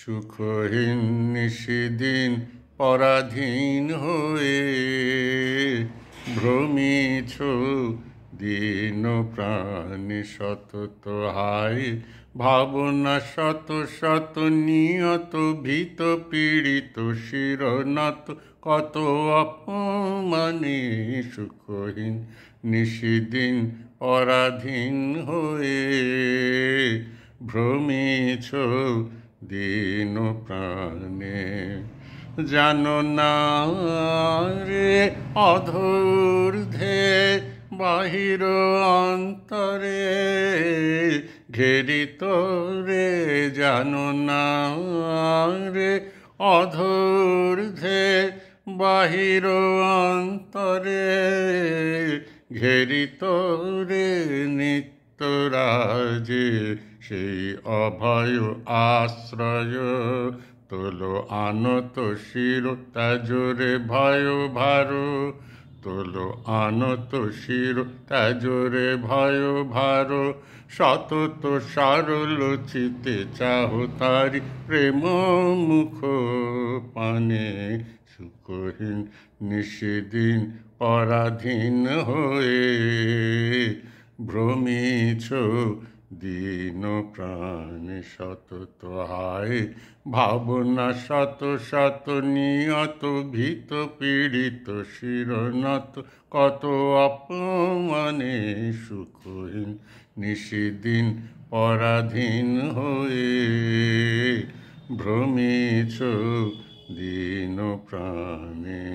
সুখহীন নিশিদিন পরাধীন হয়ে ভ্রমিছ দীন প্রাণী সতত হায় ভাবনা শত শত নিয়ত ভীত পীড়িত শিরনত কত অপমানে সুখহীন নিশিদিন পরাধীন হয়ে ভ্রমিছ দীন প্রাণে। জানো না রে অধূর্ধ্বে বাহির অন্তরে ঘেরিত রে, জানো না রে অধূর্ধ্বে বাহির অন্তরে ঘেরিত রে নিত্যরাজে সেই অভয় আশ্রয় তোলো আনত শির তাজরে ভয় ভার, তোলো আনত শির তাজরে ভয় ভার, সতত সরল চিতে চাহ তারি প্রেম মুখ পানে। সুখহীন নিশিদিন পরাধীন হয়ে ভ্রমিছ দীন প্রাণে সতত হায় ভাবনা শত শত নিয়ত ভীত পীড়িত শিরনত কত অপমানে সুখহীন নিশিদিন পরাধীন হয়ে ভ্রমিছ দীন প্রাণে।